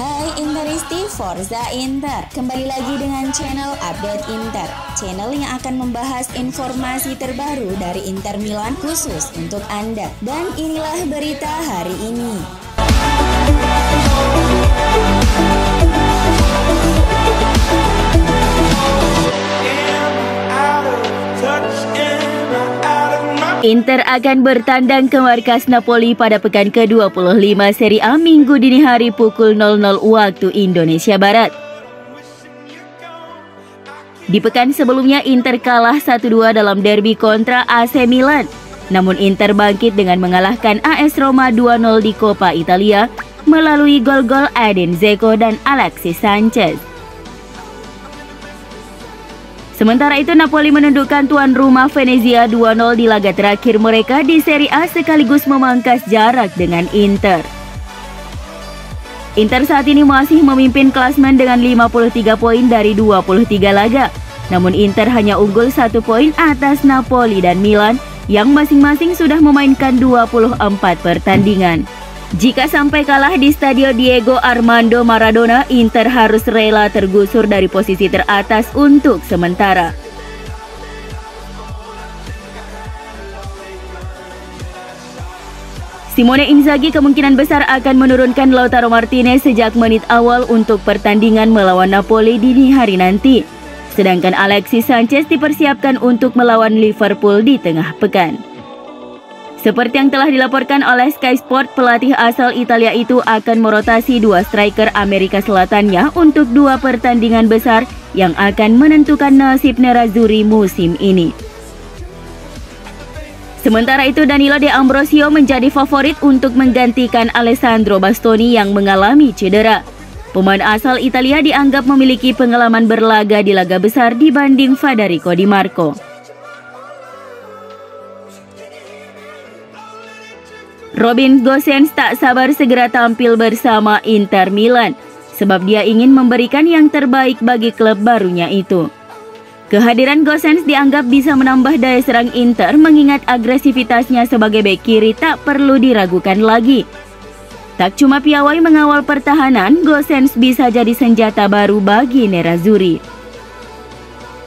Hai Interisti Forza Inter, kembali lagi dengan channel Update Inter, channel yang akan membahas informasi terbaru dari Inter Milan khusus untuk Anda. Dan inilah berita hari ini. Inter akan bertandang ke markas Napoli pada pekan ke-25 Serie A Minggu dini hari pukul 00 waktu Indonesia Barat. Di pekan sebelumnya Inter kalah 1-2 dalam derby kontra AC Milan. Namun Inter bangkit dengan mengalahkan AS Roma 2-0 di Coppa Italia melalui gol-gol Edin Dzeko dan Alexis Sanchez. Sementara itu Napoli menundukkan tuan rumah Venezia 2-0 di laga terakhir mereka di Serie A sekaligus memangkas jarak dengan Inter. Inter saat ini masih memimpin klasemen dengan 53 poin dari 23 laga. Namun Inter hanya unggul 1 poin atas Napoli dan Milan yang masing-masing sudah memainkan 24 pertandingan. Jika sampai kalah di Stadio Diego Armando Maradona, Inter harus rela tergusur dari posisi teratas untuk sementara. Simone Inzaghi kemungkinan besar akan menurunkan Lautaro Martinez sejak menit awal untuk pertandingan melawan Napoli dini hari nanti. Sedangkan Alexis Sanchez dipersiapkan untuk melawan Liverpool di tengah pekan. Seperti yang telah dilaporkan oleh Sky Sport, pelatih asal Italia itu akan merotasi dua striker Amerika Selatannya untuk dua pertandingan besar yang akan menentukan nasib Nerazzurri musim ini. Sementara itu Danilo De Ambrosio menjadi favorit untuk menggantikan Alessandro Bastoni yang mengalami cedera. Pemain asal Italia dianggap memiliki pengalaman berlaga di laga besar dibanding Federico Di Marco. Robin Gosens tak sabar segera tampil bersama Inter Milan, sebab dia ingin memberikan yang terbaik bagi klub barunya itu. Kehadiran Gosens dianggap bisa menambah daya serang Inter mengingat agresivitasnya sebagai bek kiri tak perlu diragukan lagi. Tak cuma piawai mengawal pertahanan, Gosens bisa jadi senjata baru bagi Nerazzurri.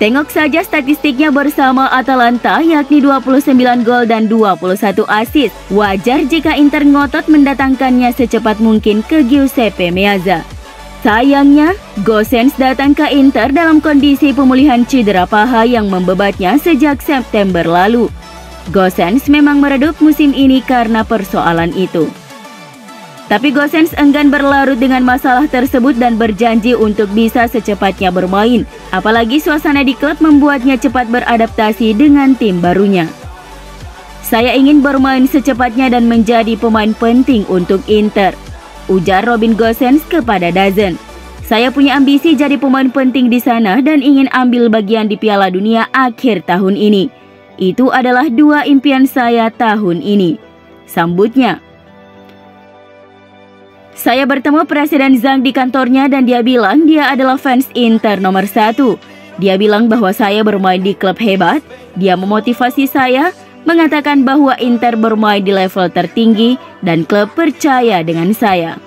Tengok saja statistiknya bersama Atalanta, yakni 29 gol dan 21 assist. Wajar jika Inter ngotot mendatangkannya secepat mungkin ke Giuseppe Meazza. Sayangnya, Gosens datang ke Inter dalam kondisi pemulihan cedera paha yang membebatnya sejak September lalu. Gosens memang meredup musim ini karena persoalan itu. Tapi Gosens enggan berlarut dengan masalah tersebut dan berjanji untuk bisa secepatnya bermain. Apalagi suasana di klub membuatnya cepat beradaptasi dengan tim barunya. Saya ingin bermain secepatnya dan menjadi pemain penting untuk Inter, ujar Robin Gosens kepada DAZN. Saya punya ambisi jadi pemain penting di sana dan ingin ambil bagian di Piala Dunia akhir tahun ini. Itu adalah dua impian saya tahun ini, sambutnya. Saya bertemu Presiden Zhang di kantornya dan dia bilang dia adalah fans Inter nomor 1. Dia bilang bahwa saya bermain di klub hebat. Dia memotivasi saya, mengatakan bahwa Inter bermain di level tertinggi dan klub percaya dengan saya.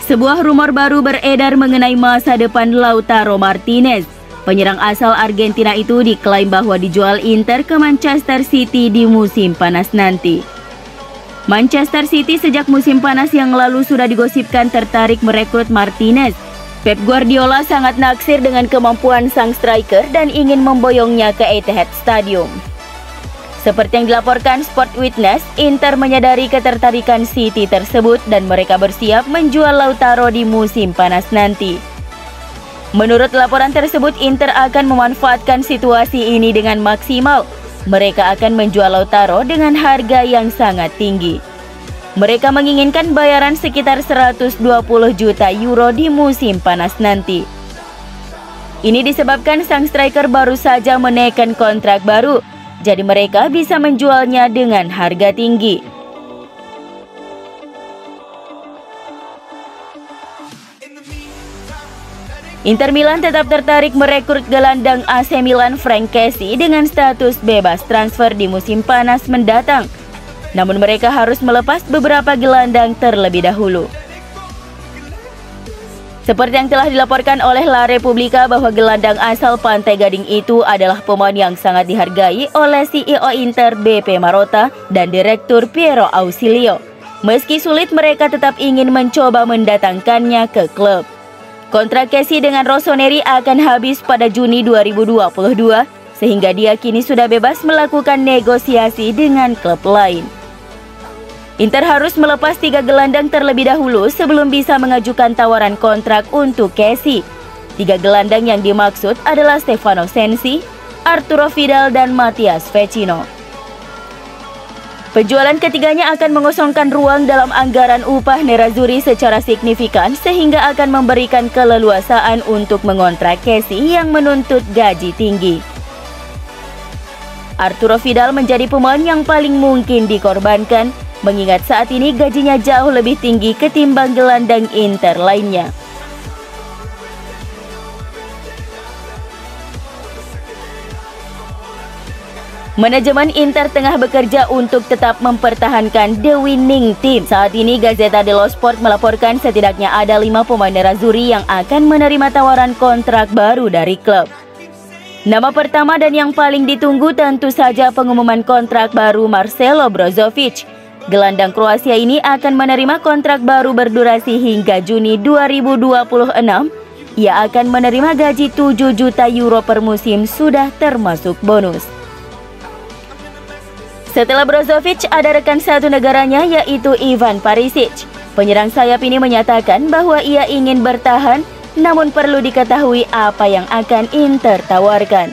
Sebuah rumor baru beredar mengenai masa depan Lautaro Martinez. Penyerang asal Argentina itu diklaim bahwa dijual Inter ke Manchester City di musim panas nanti. Manchester City sejak musim panas yang lalu sudah digosipkan tertarik merekrut Martinez. Pep Guardiola sangat naksir dengan kemampuan sang striker dan ingin memboyongnya ke Etihad Stadium. Seperti yang dilaporkan Sport Witness, Inter menyadari ketertarikan City tersebut dan mereka bersiap menjual Lautaro di musim panas nanti. Menurut laporan tersebut, Inter akan memanfaatkan situasi ini dengan maksimal. Mereka akan menjual Lautaro dengan harga yang sangat tinggi. Mereka menginginkan bayaran sekitar 120 juta euro di musim panas nanti. Ini disebabkan sang striker baru saja menaikkan kontrak baru, jadi mereka bisa menjualnya dengan harga tinggi. Inter Milan tetap tertarik merekrut gelandang AC Milan Frank Kessie dengan status bebas transfer di musim panas mendatang. namun mereka harus melepas beberapa gelandang terlebih dahulu. Seperti yang telah dilaporkan oleh La Repubblica bahwa gelandang asal Pantai Gading itu adalah pemain yang sangat dihargai oleh CEO Inter BP Marotta dan Direktur Piero Ausilio. Meski sulit, mereka tetap ingin mencoba mendatangkannya ke klub. Kontrak Kessie dengan Rossoneri akan habis pada Juni 2022, sehingga dia kini sudah bebas melakukan negosiasi dengan klub lain. Inter harus melepas 3 gelandang terlebih dahulu sebelum bisa mengajukan tawaran kontrak untuk Kessie. 3 gelandang yang dimaksud adalah Stefano Sensi, Arturo Vidal, dan Matias Vecino. Penjualan ketiganya akan mengosongkan ruang dalam anggaran upah Nerazzurri secara signifikan sehingga akan memberikan keleluasaan untuk mengontrak Kessie yang menuntut gaji tinggi. Arturo Vidal menjadi pemain yang paling mungkin dikorbankan, mengingat saat ini gajinya jauh lebih tinggi ketimbang gelandang Inter lainnya. Manajemen Inter tengah bekerja untuk tetap mempertahankan the winning team. Saat ini Gazzetta dello Sport melaporkan setidaknya ada 5 pemain Nerazzurri yang akan menerima tawaran kontrak baru dari klub. Nama pertama dan yang paling ditunggu tentu saja pengumuman kontrak baru Marcelo Brozovic. Gelandang Kroasia ini akan menerima kontrak baru berdurasi hingga Juni 2026. Ia akan menerima gaji 7 juta euro per musim sudah termasuk bonus. Setelah Brozovic ada rekan satu negaranya yaitu Ivan Perisic. Penyerang sayap ini menyatakan bahwa ia ingin bertahan, namun perlu diketahui apa yang akan Inter tawarkan.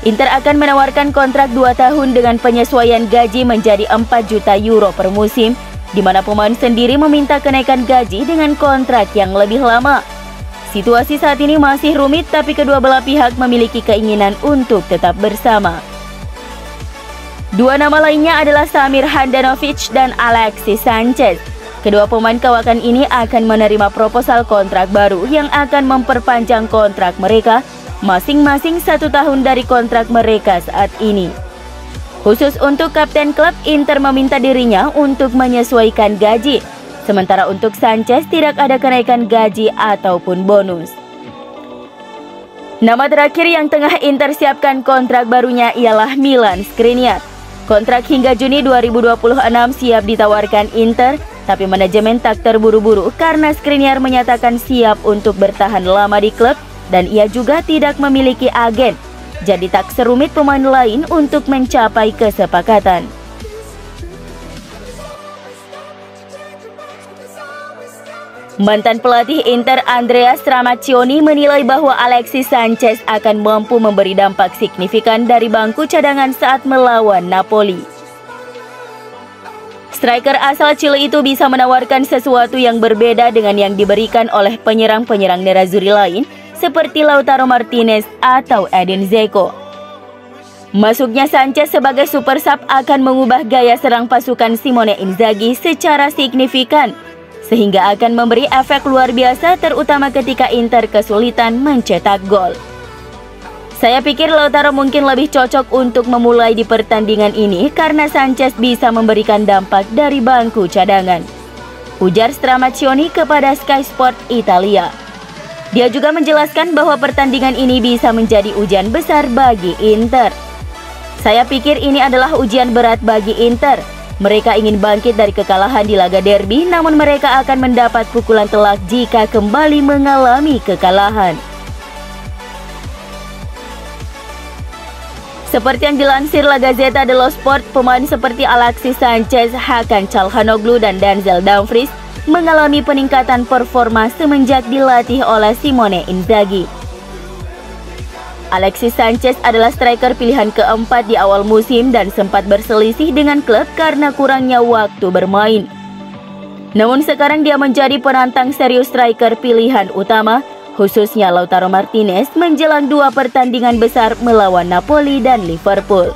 Inter akan menawarkan kontrak 2 tahun dengan penyesuaian gaji menjadi 4 juta euro per musim, di mana pemain sendiri meminta kenaikan gaji dengan kontrak yang lebih lama. Situasi saat ini masih rumit, tapi kedua belah pihak memiliki keinginan untuk tetap bersama. 2 nama lainnya adalah Samir Handanovic dan Alexis Sanchez. Kedua pemain kawakan ini akan menerima proposal kontrak baru yang akan memperpanjang kontrak mereka masing-masing 1 tahun dari kontrak mereka saat ini. Khusus untuk kapten klub, Inter meminta dirinya untuk menyesuaikan gaji, sementara untuk Sanchez tidak ada kenaikan gaji ataupun bonus. Nama terakhir yang tengah Inter siapkan kontrak barunya ialah Milan Skriniar. Kontrak hingga Juni 2026 siap ditawarkan Inter, tapi manajemen tak terburu-buru karena Skriniar menyatakan siap untuk bertahan lama di klub dan ia juga tidak memiliki agen. Jadi tak serumit pemain lain untuk mencapai kesepakatan. Mantan pelatih Inter Andrea Stramaccioni menilai bahwa Alexis Sanchez akan mampu memberi dampak signifikan dari bangku cadangan saat melawan Napoli. Striker asal Chile itu bisa menawarkan sesuatu yang berbeda dengan yang diberikan oleh penyerang-penyerang Nerazzurri lain seperti Lautaro Martinez atau Edin Dzeko. Masuknya Sanchez sebagai super sub akan mengubah gaya serang pasukan Simone Inzaghi secara signifikan, sehingga akan memberi efek luar biasa terutama ketika Inter kesulitan mencetak gol. Saya pikir Lautaro mungkin lebih cocok untuk memulai di pertandingan ini karena Sanchez bisa memberikan dampak dari bangku cadangan, ujar Stramaccioni kepada Sky Sport Italia. Dia juga menjelaskan bahwa pertandingan ini bisa menjadi ujian besar bagi Inter. Saya pikir ini adalah ujian berat bagi Inter. Mereka ingin bangkit dari kekalahan di laga derby, namun mereka akan mendapat pukulan telak jika kembali mengalami kekalahan. Seperti yang dilansir La Gazzetta dello Sport, pemain seperti Alexis Sanchez, Hakan Çalhanoğlu, dan Denzel Dumfries mengalami peningkatan performa semenjak dilatih oleh Simone Inzaghi. Alexis Sanchez adalah striker pilihan keempat di awal musim dan sempat berselisih dengan klub karena kurangnya waktu bermain. Namun sekarang dia menjadi penantang serius striker pilihan utama, khususnya Lautaro Martinez menjelang 2 pertandingan besar melawan Napoli dan Liverpool.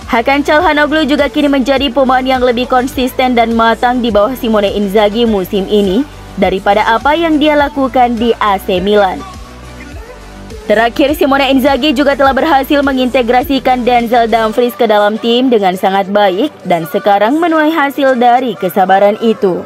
Hakan Çalhanoğlu juga kini menjadi pemain yang lebih konsisten dan matang di bawah Simone Inzaghi musim ini daripada apa yang dia lakukan di AC Milan. Terakhir, Simone Inzaghi juga telah berhasil mengintegrasikan Denzel Dumfries ke dalam tim dengan sangat baik dan sekarang menuai hasil dari kesabaran itu.